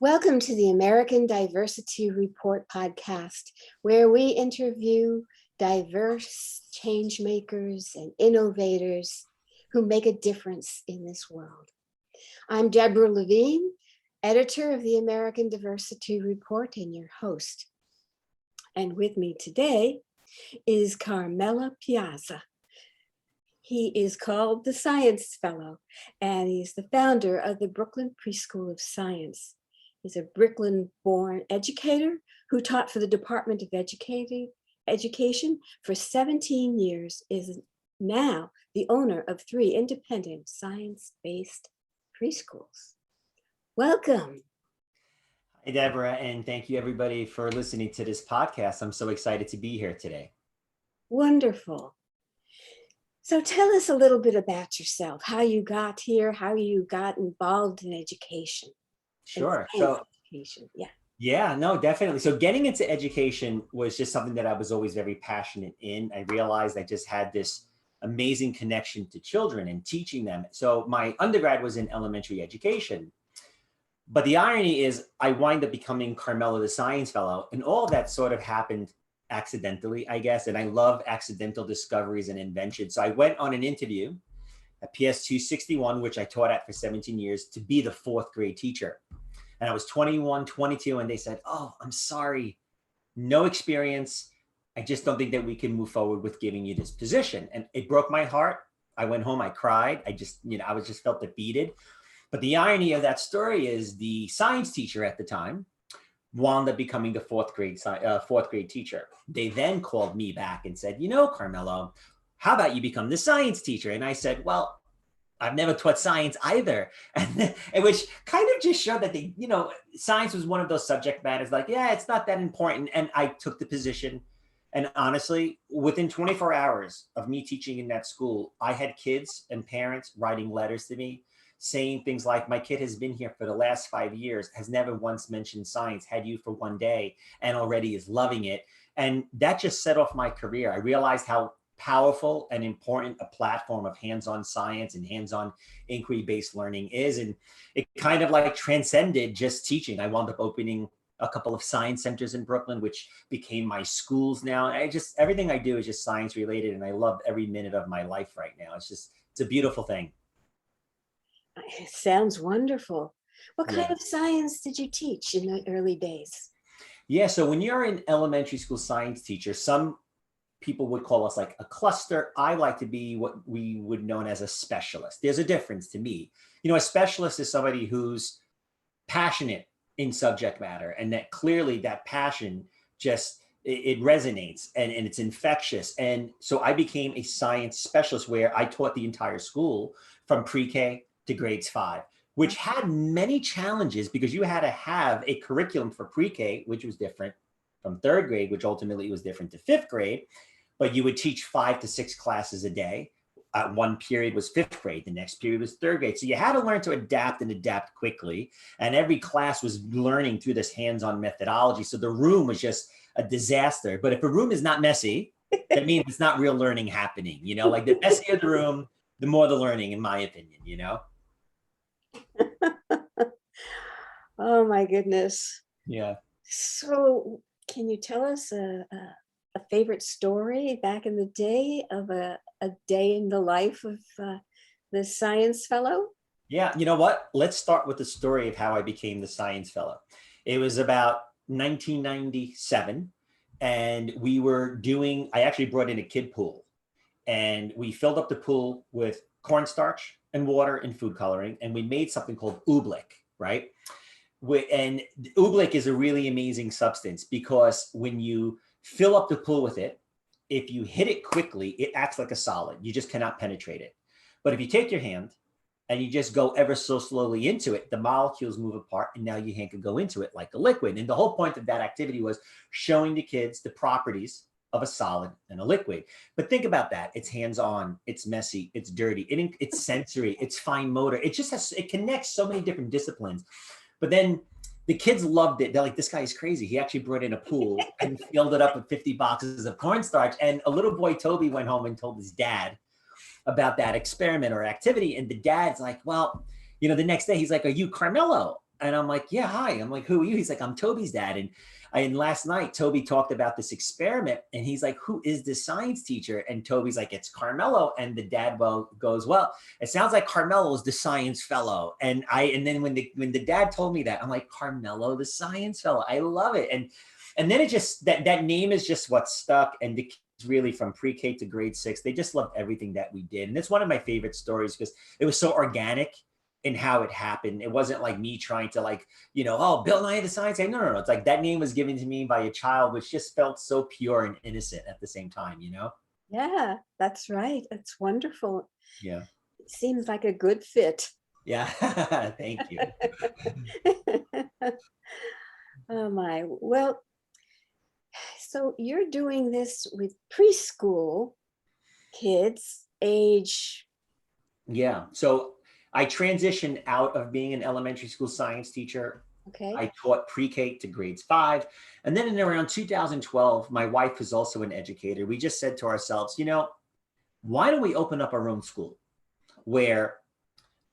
Welcome to the American Diversity Report podcast, where we interview diverse change makers and innovators who make a difference in this world. I'm Deborah Levine, editor of the American Diversity Report and your host. And with me today is Carmelo Piazza. He is called the Science Fellow, and he's the founder of the Brooklyn Preschool of Science. He's a Brooklyn-born educator who taught for the Department of Education for 17 years, is now the owner of 3 independent science-based preschools. Welcome. Hi, Deborah, and thank you everybody for listening to this podcast. I'm so excited to be here today. Wonderful. So tell us a little bit about yourself, how you got here, how you got involved in education. Sure. Education. No, definitely. So getting into education was just something that I was always very passionate in. I realized I just had this amazing connection to children and teaching them. So my undergrad was in elementary education. But the irony is I wind up becoming Carmelo the Science Fellow, and all of that sort of happened accidentally, I guess. And I love accidental discoveries and inventions. So I went on an interview at PS 261, which I taught at for 17 years, to be the 4th grade teacher. And I was 21, 22, and they said, "Oh, I'm sorry, no experience. I just don't think that we can move forward with giving you this position." And it broke my heart. I went home, I cried. I just felt defeated. But the irony of that story is the science teacher at the time wound up becoming the 4th grade teacher. They then called me back and said, "Carmelo, how about you become the science teacher?" And I said, "Well, I've never taught science either." And which kind of just showed that science was one of those subject matters like, yeah, it's not that important. And I took the position. And honestly, within 24 hours of me teaching in that school, I had kids and parents writing letters to me saying things like, "My kid has been here for the last 5 years, has never once mentioned science, had you for one day, and already is loving it." And that just set off my career. I realized how powerful and important a platform of hands-on science and hands-on inquiry-based learning is. And it kind of like transcended just teaching. I wound up opening a couple of science centers in Brooklyn, which became my schools now. Everything I do is just science related, and I love every minute of my life right now. It's a beautiful thing. It sounds wonderful. What kind Yeah. of science did you teach in the early days? Yeah, so when you're an elementary school science teacher, some people would call us like a cluster. I like to be what we would known as a specialist. There's a difference to me. A specialist is somebody who's passionate in subject matter, and that clearly that passion just it resonates and it's infectious. And so I became a science specialist where I taught the entire school from pre-K to grades 5, which had many challenges because you had to have a curriculum for pre-K, which was different from 3rd grade, which ultimately was different to 5th grade. But you would teach 5 to 6 classes a day. One period was 5th grade, the next period was 3rd grade. So you had to learn to adapt quickly. And every class was learning through this hands-on methodology. So the room was just a disaster. But if a room is not messy, that means it's not real learning happening. Like the messier the room, the more the learning, in my opinion, Oh my goodness. Yeah. So can you tell us a favorite story back in the day of a day in the life of the Science Fellow? Yeah, you know what? Let's start with the story of how I became the Science Fellow. It was about 1997, and I actually brought in a kid pool, and we filled up the pool with cornstarch and water and food coloring, and we made something called oobleck, right? And oobleck is a really amazing substance because when you fill up the pool with it, if you hit it quickly, it acts like a solid. You just cannot penetrate it. But if you take your hand and you just go ever so slowly into it, the molecules move apart, and now your hand can go into it like a liquid. And the whole point of that activity was showing the kids the properties of a solid and a liquid. But think about that. It's hands-on, it's messy, it's dirty, it's sensory, it's fine motor. It connects so many different disciplines. But then the kids loved it. They're like, "This guy is crazy. He actually brought in a pool and filled it up with 50 boxes of cornstarch." And a little boy, Toby, went home and told his dad about that experiment or activity. And the dad's like, "Well, the next day he's like, 'Are you Carmelo?' And I'm like, yeah, hi. I'm like, who are you? He's like, I'm Toby's dad. And last night, Toby talked about this experiment, and he's like, who is this science teacher? And Toby's like, it's Carmelo. And the dad goes, well, it sounds like Carmelo is the science fellow. And then when the dad told me that, I'm like, Carmelo, the science fellow. I love it. And then it just, that name is just what stuck. And the kids really, from pre-K to grade 6, they just loved everything that we did. And it's one of my favorite stories because it was so organic in how it happened. It wasn't like me trying to, like, oh, Bill Nye the Science Guy. No. It's like that name was given to me by a child, which just felt so pure and innocent at the same time. Yeah, that's right. It's wonderful. Yeah. It seems like a good fit. Yeah. Thank you. Oh my. Well, so you're doing this with preschool kids age. Yeah. So I transitioned out of being an elementary school science teacher. Okay. I taught pre-K to grades 5. And then in around 2012, my wife was also an educator. We just said to ourselves, why don't we open up our own school where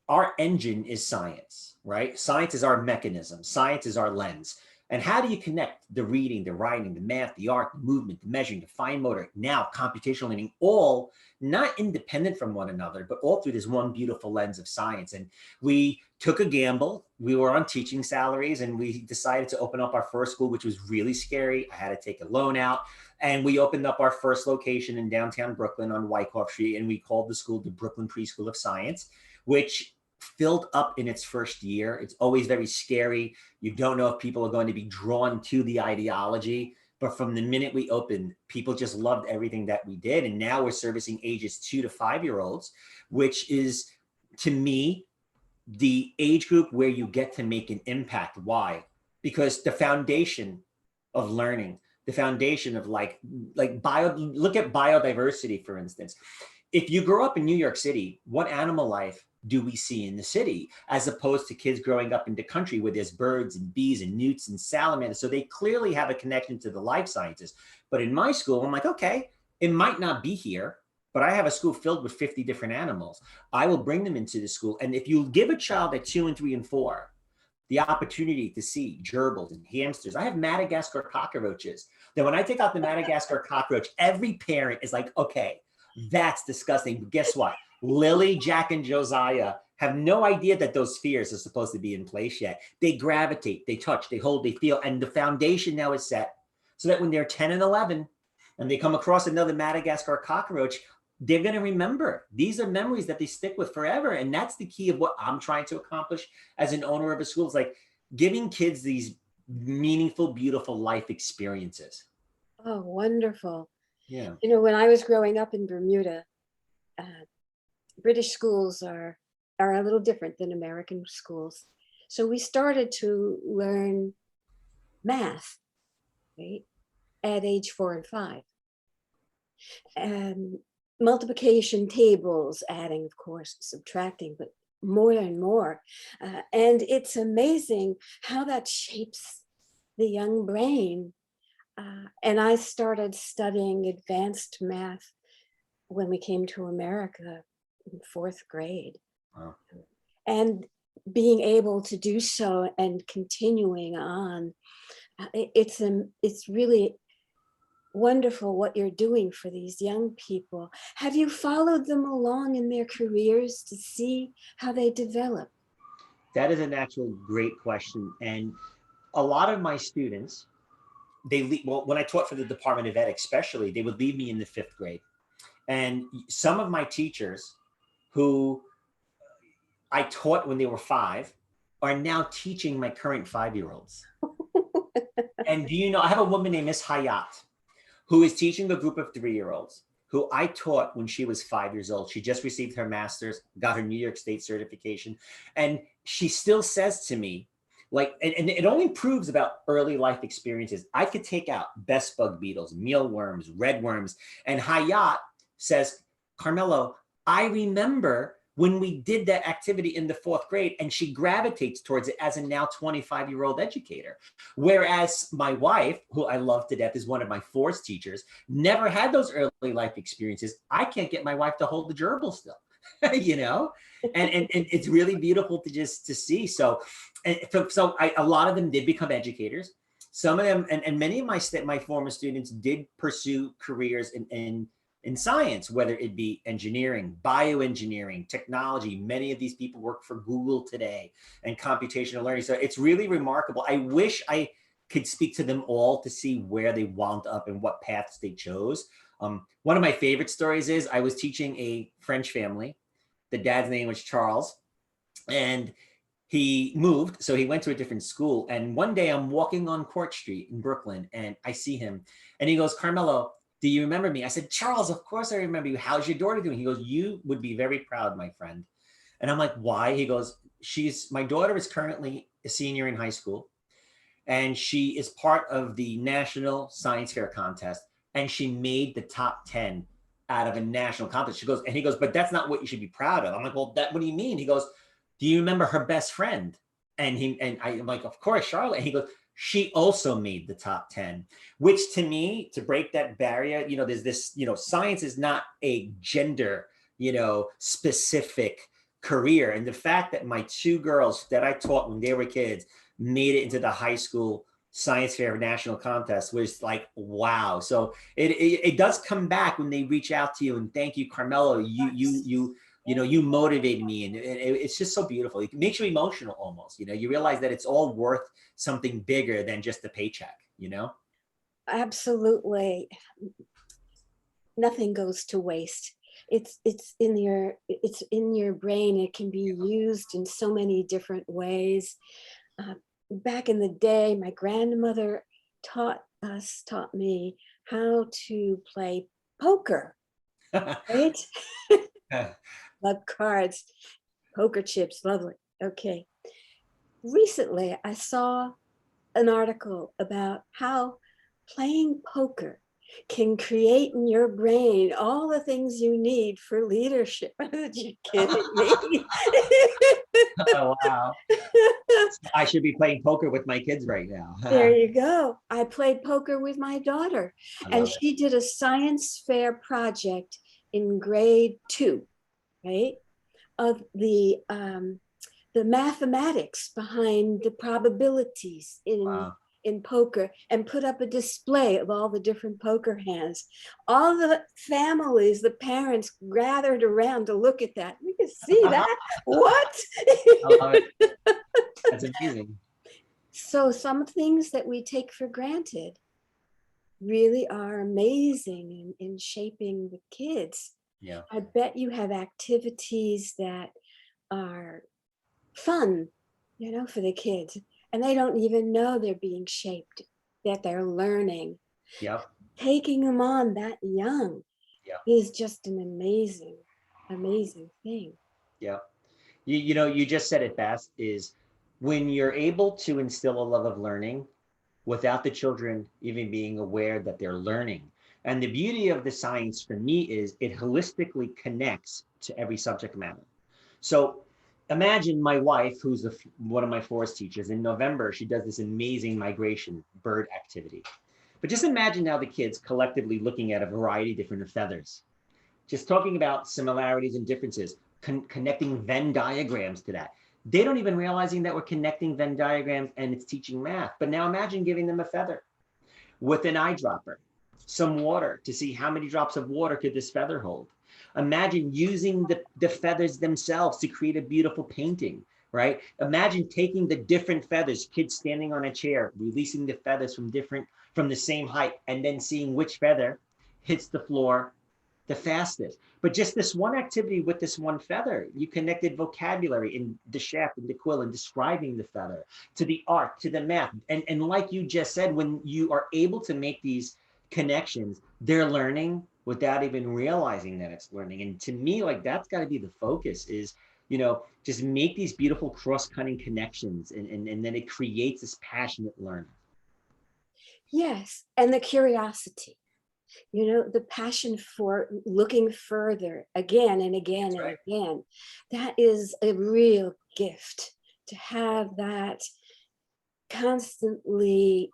our engine is science, right? Science is our mechanism. Science is our lens. And how do you connect the reading, the writing, the math, the art, the movement, the measuring, the fine motor, now computational learning, all not independent from one another, but all through this one beautiful lens of science? And we took a gamble. We were on teaching salaries, and we decided to open up our first school, which was really scary. I had to take a loan out. And we opened up our first location in downtown Brooklyn on Wyckoff Street, and we called the school the Brooklyn Preschool of Science, which filled up in its first year. It's always very scary. You don't know if people are going to be drawn to the ideology. But from the minute we opened, people just loved everything that we did. And now we're servicing ages 2 to 5-year-olds, which is, to me, the age group where you get to make an impact. Why? Because the foundation of learning, the foundation of look at biodiversity, for instance. If you grow up in New York City, what animal life do we see in the city, as opposed to kids growing up in the country where there's birds and bees and newts and salamanders? So they clearly have a connection to the life sciences. But in my school, I'm like, okay, it might not be here, but I have a school filled with 50 different animals. I will bring them into the school. And if you give a child at 2 and 3 and 4 the opportunity to see gerbils and hamsters, I have Madagascar cockroaches. Then when I take out the Madagascar cockroach, every parent is like, okay, that's disgusting. But guess what? Lily, Jack, and Josiah have no idea that those spheres are supposed to be in place yet. They gravitate, they touch, they hold, they feel, and the foundation now is set so that when they're 10 and 11 and they come across another Madagascar cockroach, they're going to remember. These are memories that they stick with forever. And that's the key of what I'm trying to accomplish as an owner of a school. It's like giving kids these meaningful, beautiful life experiences. Oh, wonderful. Yeah. When I was growing up in Bermuda, British schools are a little different than American schools. So we started to learn math, right, at age 4 and 5. And multiplication tables, adding, of course, subtracting, but more and more. And it's amazing how that shapes the young brain. And I started studying advanced math when we came to America in 4th grade. Wow. And being able to do so and continuing on, it's really wonderful what you're doing for these young people. Have you followed them along in their careers to see how they develop? That is an actual great question. And a lot of my students, when I taught for the Department of Ed, especially, they would leave me in the 5th grade. And some of my teachers who I taught when they were 5 are now teaching my current 5-year-olds. And do you know, I have a woman named Miss Hayat who is teaching a group of 3-year-olds who I taught when she was 5 years old. She just received her master's, got her New York State certification. And she still says to me, and it only proves about early life experiences. I could take out best bug beetles, mealworms, redworms. And Hayat says, Carmelo, I remember when we did that activity in the 4th grade, and she gravitates towards it as a now 25-year-old educator. Whereas my wife, who I love to death, is one of my force teachers, never had those early life experiences. I can't get my wife to hold the gerbil still, and it's really beautiful to see. So A lot of them did become educators. Some of them, and many of my former students did pursue careers in science, whether it be engineering, bioengineering, technology. Many of these people work for Google today and computational learning. So it's really remarkable. I wish I could speak to them all to see where they wound up and what paths they chose. One of my favorite stories is I was teaching a French family. The dad's name was Charles, and he moved, so he went to a different school. And one day I'm walking on Court Street in Brooklyn, and I see him, and he goes, "Carmelo, do you remember me?" I said, "Charles, of course I remember you. How's your daughter doing?" He goes, "You would be very proud, my friend." And I'm like, "Why?" He goes, my daughter is currently a senior in high school, and she is part of the National Science Fair contest, and she made the top 10 out of a national contest. He goes, "But that's not what you should be proud of." I'm like, "Well, what do you mean?" He goes, "Do you remember her best friend?" I'm like, "Of course, Charlotte." And he goes, "She also made the top 10," which to me, to break that barrier, there's this, science is not a gender, specific career. And the fact that my two girls that I taught when they were kids made it into the high school science fair national contest was like, wow. So it does come back when they reach out to you and thank you, Carmelo. You motivated me, and it's just so beautiful. It makes you emotional almost. You realize that it's all worth something bigger than just a paycheck. Absolutely. Nothing goes to waste. It's in your brain. It can be used in so many different ways. Back in the day, my grandmother taught me how to play poker, right? Love cards, poker chips, lovely. Okay. Recently, I saw an article about how playing poker can create in your brain all the things you need for leadership. Are you kidding me? Oh, wow. I should be playing poker with my kids right now. There you go. I played poker with my daughter, and she did a science fair project in grade 2, right? Of the mathematics behind the probabilities in poker, and put up a display of all the different poker hands. All the families, the parents gathered around to look at that. We can see that. What? I love it. That's amazing. So some things that we take for granted really are amazing in shaping the kids. Yeah. I bet you have activities that are fun, for the kids, and they don't even know they're being shaped, that they're learning. Yep. Taking them on that young is just an amazing, amazing thing. Yeah. You just said it best, is when you're able to instill a love of learning without the children even being aware that they're learning. And the beauty of the science for me is it holistically connects to every subject matter. So imagine my wife, who's one of my forest teachers. In November, she does this amazing migration bird activity. But just imagine now the kids collectively looking at a variety of different feathers, just talking about similarities and differences, connecting Venn diagrams to that. They don't even realizing that we're connecting Venn diagrams and it's teaching math. But now imagine giving them a feather with an eyedropper, some water to see how many drops of water could this feather hold. Imagine using the feathers themselves to create a beautiful painting, right? Imagine taking the different feathers, kids standing on a chair, releasing the feathers from the same height, and then seeing which feather hits the floor the fastest. But just this one activity with this one feather, you connected vocabulary in the shaft and the quill and describing the feather, to the art, to the math. And like you just said, when you are able to make these connections, they're learning without even realizing that it's learning. And to me, like, that's got to be the focus, is, just make these beautiful cross-cutting connections, and then it creates this passionate learner. Yes, and the curiosity. The passion for looking further again and again and again. That is a real gift, to have that constantly,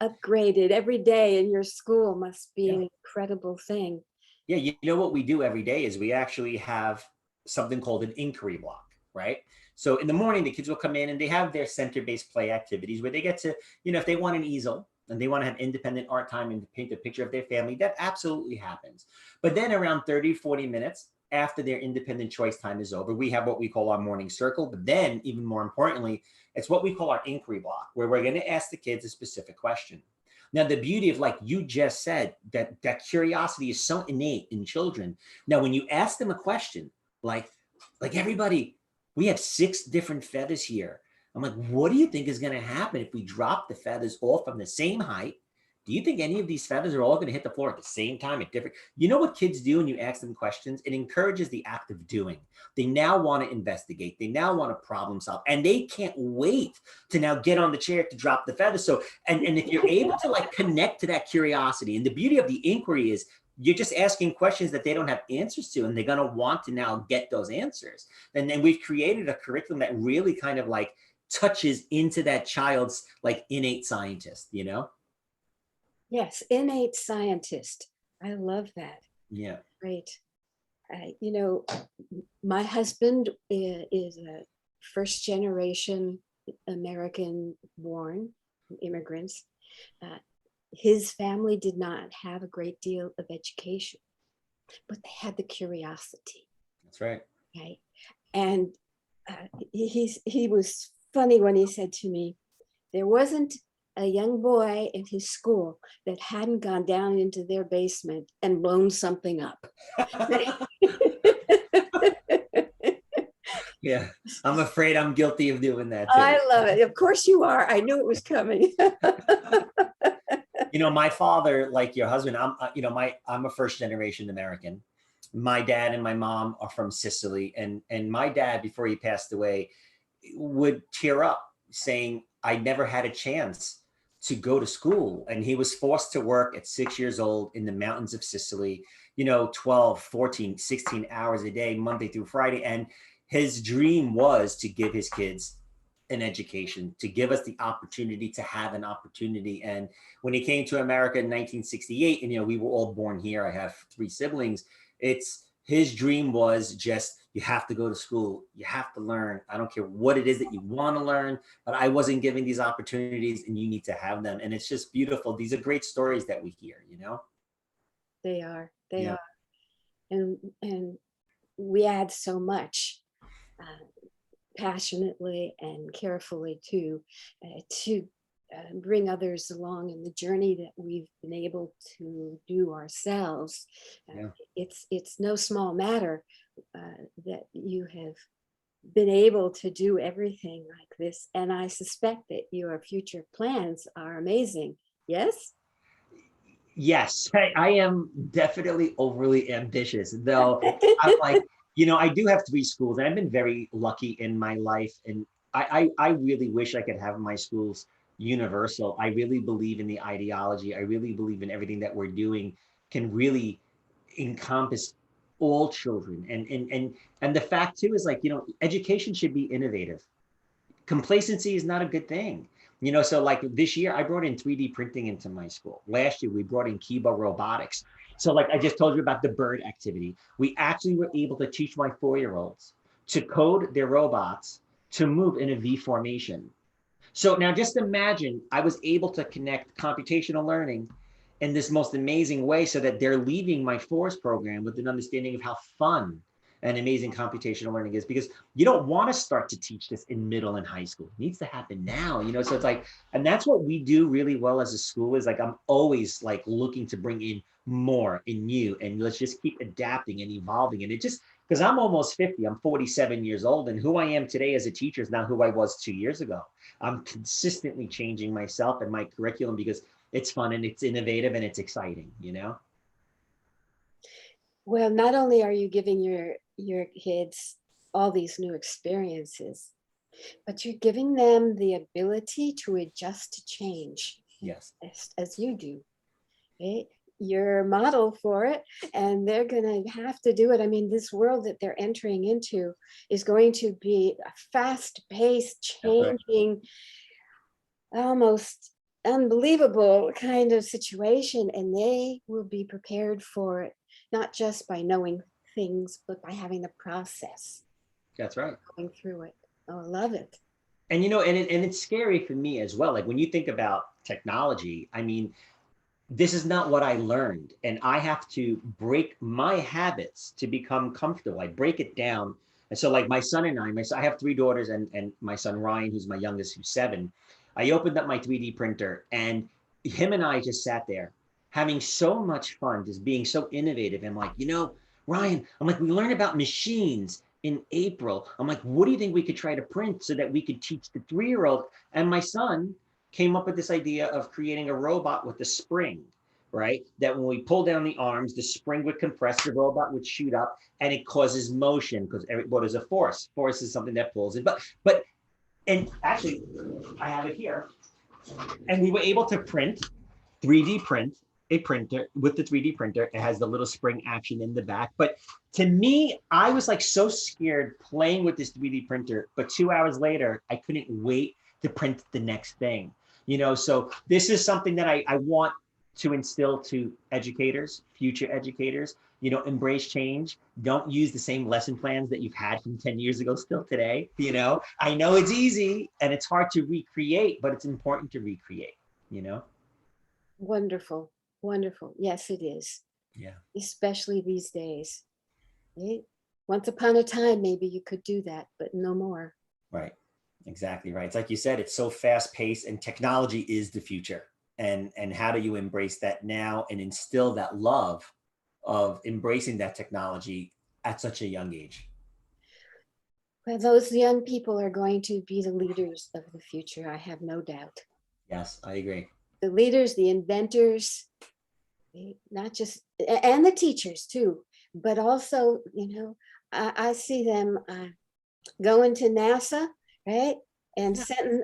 upgraded every day in your school must be an incredible thing. Yeah, what we do every day is we actually have something called an inquiry block. right? So in the morning, the kids will come in and they have their center-based play activities where they get to, if they want an easel and they want to have independent art time and paint a picture of their family, that absolutely happens. But then around 30, 40 minutes after their independent choice time is over, we have what we call our morning circle. But then, even more importantly, it's what we call our inquiry block, where we're going to ask the kids a specific question. Now, the beauty of, like you just said, that curiosity is so innate in children. Now, when you ask them a question, like everybody, we have 6 different feathers here. I'm like, what do you think is going to happen if we drop the feathers all from the same height? Do you think any of these feathers are all going to hit the floor at the same time at different? You know what kids do when you ask them questions? It encourages the act of doing. They now want to investigate. They now want to problem solve, and they can't wait to now get on the chair to drop the feathers. So, and if you're able to like connect to that curiosity, and the beauty of the inquiry is you're just asking questions that they don't have answers to, and they're going to want to now get those answers. And then we've created a curriculum that really kind of like touches into that child's like innate scientist, Yes, innate scientist. I love that. Yeah. Great. My husband is a first generation American born immigrants. His family did not have a great deal of education, but they had the curiosity. That's right. Okay. And he was funny when he said to me, there wasn't a young boy in his school that hadn't gone down into their basement and blown something up. Yeah, I'm afraid I'm guilty of doing that too. I love it. Of course you are. I knew it was coming. My father, like your husband, I'm a first generation American. My dad and my mom are from Sicily, and my dad, before he passed away, would tear up saying, I never had a chance to go to school. And he was forced to work at 6 years old in the mountains of Sicily, 12, 14, 16 hours a day, Monday through Friday. And his dream was to give his kids an education, to give us the opportunity to have an opportunity. And when he came to America in 1968, and we were all born here, I have 3 siblings, his dream was just, you have to go to school, you have to learn. I don't care what it is that you want to learn, but I wasn't given these opportunities and you need to have them. And it's just beautiful. These are great stories that we hear, They are. And we add so much passionately and carefully to bring others along in the journey that we've been able to do ourselves. Yeah. It's no small matter that you have been able to do everything like this, and I suspect that your future plans are amazing. Yes. Yes, I am definitely overly ambitious, though. I'm like, I do have 3 schools, and I've been very lucky in my life. And I really wish I could have my schools universal. I really believe in the ideology. I really believe in everything that we're doing can really encompass all children. And the fact too is, like, education should be innovative. Complacency is not a good thing. So like this year, I brought in 3D printing into my school. Last year, we brought in Kiba robotics. So like I just told you about the bird activity, we actually were able to teach my 4-year-olds to code their robots to move in a V formation. So now just imagine I was able to connect computational learning in this most amazing way so that they're leaving my force program with an understanding of how fun and amazing computational learning is, because you don't want to start to teach this in middle and high school. It needs to happen now, so it's like, and that's what we do really well as a school, is like, I'm always like looking to bring in more and new, and let's just keep adapting and evolving. And it just, because I'm almost 50, I'm 47 years old, and who I am today as a teacher is not who I was 2 years ago. I'm consistently changing myself and my curriculum because it's fun and it's innovative and it's exciting, Well, not only are you giving your kids all these new experiences, but you're giving them the ability to adjust to change. Yes. As you do. Okay? You're a model for it, and they're going to have to do it. I mean, this world that they're entering into is going to be a fast-paced, changing, almost unbelievable kind of situation, and they will be prepared for it, not just by knowing things, but by having the process. That's right. going through it. Oh, I love it. And and it's scary for me as well. Like when you think about technology, I mean, this is not what I learned. And I have to break my habits to become comfortable. I break it down. And so like my son and I have three daughters and my son Ryan, who's my youngest, who's 7. I opened up my 3D printer and him and I just sat there having so much fun, just being so innovative. I'm like, Ryan, I'm like, we learned about machines in April. I'm like, what do you think we could try to print so that we could teach the 3-year-old? And my son came up with this idea of creating a robot with a spring, right? That when we pull down the arms, the spring would compress, the robot would shoot up, and it causes motion because what is a force? Force is something that pulls it. But and actually, I have it here, and we were able to print 3D print a printer with the 3D printer. It has the little spring action in the back. But to me, I was like so scared playing with this 3D printer. But 2 hours later, I couldn't wait to print the next thing. So this is something that I want to instill to educators, future educators. Embrace change. Don't use the same lesson plans that you've had from 10 years ago still today. I know it's easy and it's hard to recreate, but it's important to recreate, you know? Wonderful. Wonderful. Yes, it is. Yeah. Especially these days. Right? Once upon a time, maybe you could do that, but no more. Right. Exactly right. It's like you said, it's so fast paced and technology is the future. And how do you embrace that now and instill that love of embracing that technology at such a young age? Well, those young people are going to be the leaders of the future, I have no doubt. Yes, I agree. The leaders, the inventors, not just, and the teachers too, but also, I see them going to NASA, right? And sending,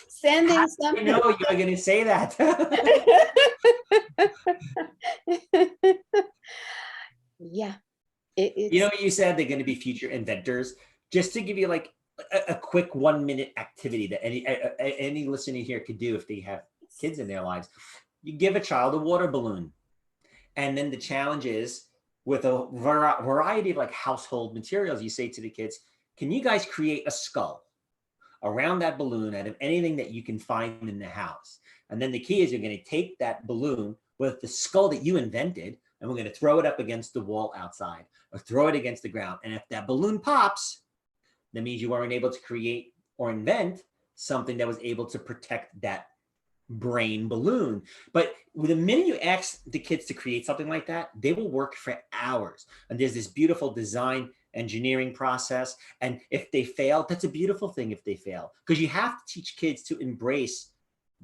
sending I know something. you are going to say that. Yeah, You it's know, you said they're going to be future inventors. Just to give you like a quick 1 minute activity that any listener here could do if they have kids in their lives. You give a child a water balloon, and then the challenge is with a variety of like household materials. You say to the kids, "Can you guys create a skull around that balloon out of anything that you can find in the house?" And then the key is you're going to take that balloon with the skull that you invented, and we're going to throw it up against the wall outside or throw it against the ground. And if that balloon pops, that means you weren't able to create or invent something that was able to protect that brain balloon. But the minute you ask the kids to create something like that, they will work for hours. And there's this beautiful design engineering process. And if they fail, that's a beautiful thing if they fail, because you have to teach kids to embrace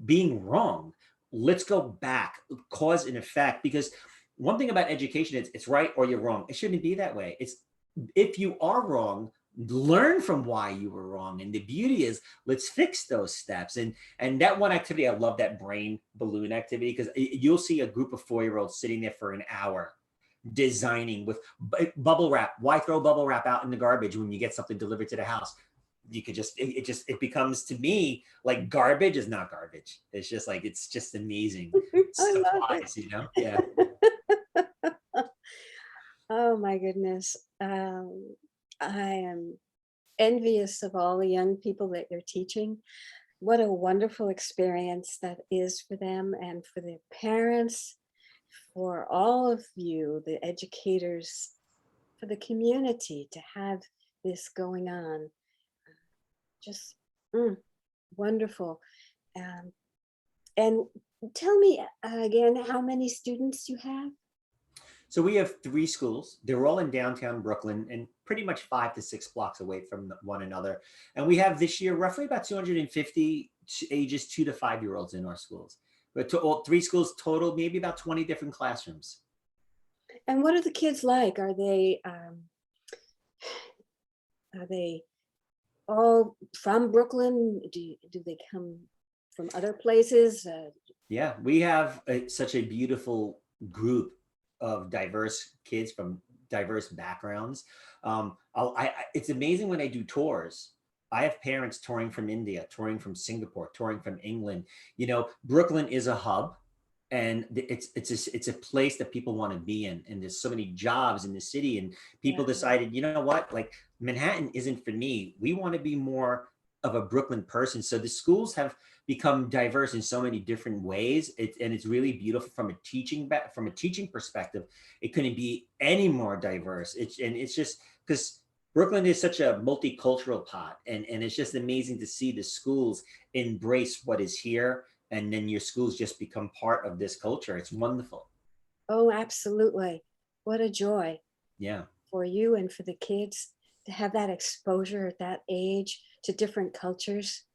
being wrong. Let's go back, cause and effect, because one thing about education is it's right or you're wrong. It shouldn't be that way. It's if you are wrong, learn from why you were wrong. And the beauty is let's fix those steps. And that one activity, I love that brain balloon activity, because you'll see a group of 4-year-olds sitting there for an hour designing with bubble wrap. Why throw bubble wrap out in the garbage when you get something delivered to the house? You could just it becomes, to me, like garbage is not garbage. It's just like it's just amazing I love supplies, Yeah. it. Oh my goodness. I am envious of all the young people that you're teaching. What a wonderful experience that is for them and for their parents, for all of you, the educators, for the community to have this going on. Just wonderful. Um, and tell me again how many students you have? So we have 3 schools. They're all in downtown Brooklyn and pretty much 5 to 6 blocks away from one another. And we have this year roughly about 250 ages 2 to 5-year-olds in our schools. But to all 3 schools total, maybe about 20 different classrooms. And what are the kids like? Are they all from Brooklyn? Do they come from other places? Yeah, we have such a beautiful group of diverse kids from diverse backgrounds. It's amazing when I do tours. I have parents touring from India, touring from Singapore, touring from England. Brooklyn is a hub. and it's a place that people want to be in, and there's so many jobs in the city, and people Yeah. decided, you know what, like Manhattan isn't for me. We want to be more of a Brooklyn person. So the schools have become diverse in so many different ways. And it's really beautiful from from a teaching perspective. It couldn't be any more diverse. It's just because Brooklyn is such a multicultural pot, and it's just amazing to see the schools embrace what is here, and then your schools just become part of this culture. It's wonderful. Oh, absolutely. What a joy Yeah. for you and for the kids to have that exposure at that age to different cultures.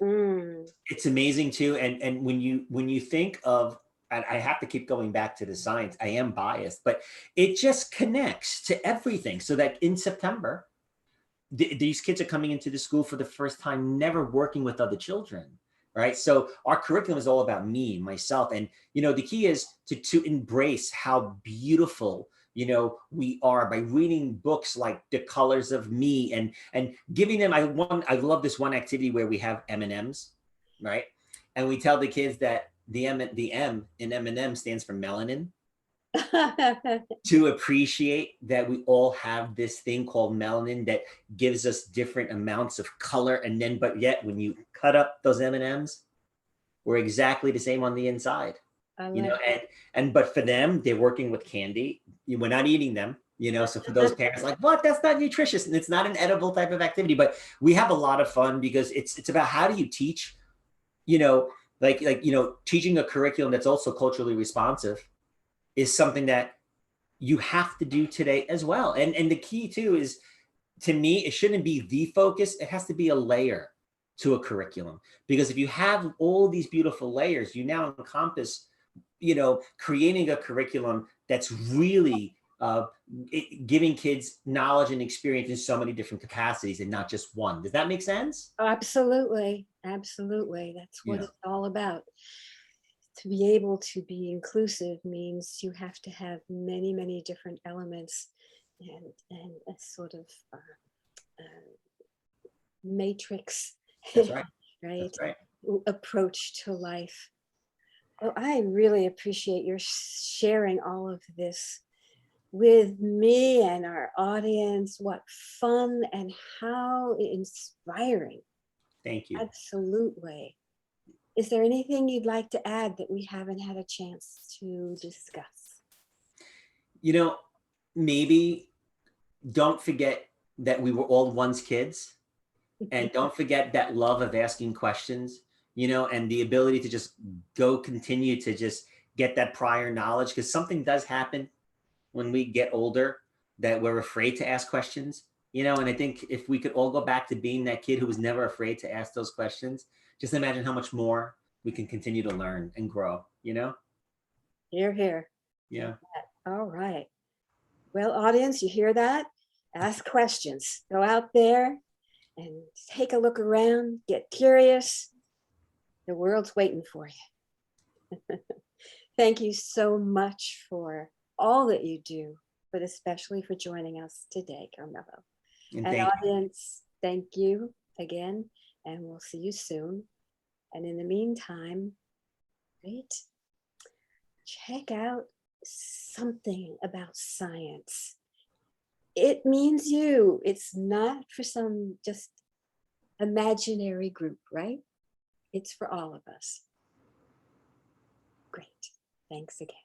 Mm. It's amazing too. And when you think of, and I have to keep going back to the science, I am biased, but it just connects to everything. So that in September, these kids are coming into the school for the first time, never working with other children, right? So our curriculum is all about me, myself, and the key is to embrace how beautiful we are by reading books like The Colors of Me, and giving them. I love this one activity where we have M&Ms, right? And we tell the kids that the M in M&M stands for melanin, to appreciate that we all have this thing called melanin that gives us different amounts of color, and then but yet when you cut up those M&Ms, we're exactly the same on the inside. I you like know and but for them, they're working with candy. We're not eating them. So for those that. parents, like, what, that's not nutritious, and it's not an edible type of activity. But we have a lot of fun because it's about how do you teach, you know teaching a curriculum that's also culturally responsive is something that you have to do today as well. And the key too is, to me, it shouldn't be the focus. It has to be a layer to a curriculum. Because if you have all these beautiful layers, you now encompass, creating a curriculum that's really giving kids knowledge and experience in so many different capacities and not just one. Does that make sense? Absolutely. Absolutely. That's what Yeah, it's all about. To be able to be inclusive means you have to have many, many different elements and a sort of matrix, that's right. right? That's right. Approach to life. Oh, I really appreciate your sharing all of this with me and our audience. What fun and how inspiring. Thank you. Absolutely. Is there anything you'd like to add that we haven't had a chance to discuss? You know, Maybe don't forget that we were all once kids, and don't forget that love of asking questions, and the ability to just go continue to just get that prior knowledge, because something does happen when we get older that we're afraid to ask questions, and I think if we could all go back to being that kid who was never afraid to ask those questions, just imagine how much more we can continue to learn and grow. Here, here. Yeah. All right. Well, audience, you hear that? Ask questions. Go out there and take a look around, get curious. The world's waiting for you. Thank you so much for all that you do, but especially for joining us today, Carmelo. And And thank you. audience, thank you again, and we'll see you soon. And in the meantime, right, check out something about science. It means you. It's not for some just imaginary group, right? It's for all of us. Great. Thanks again.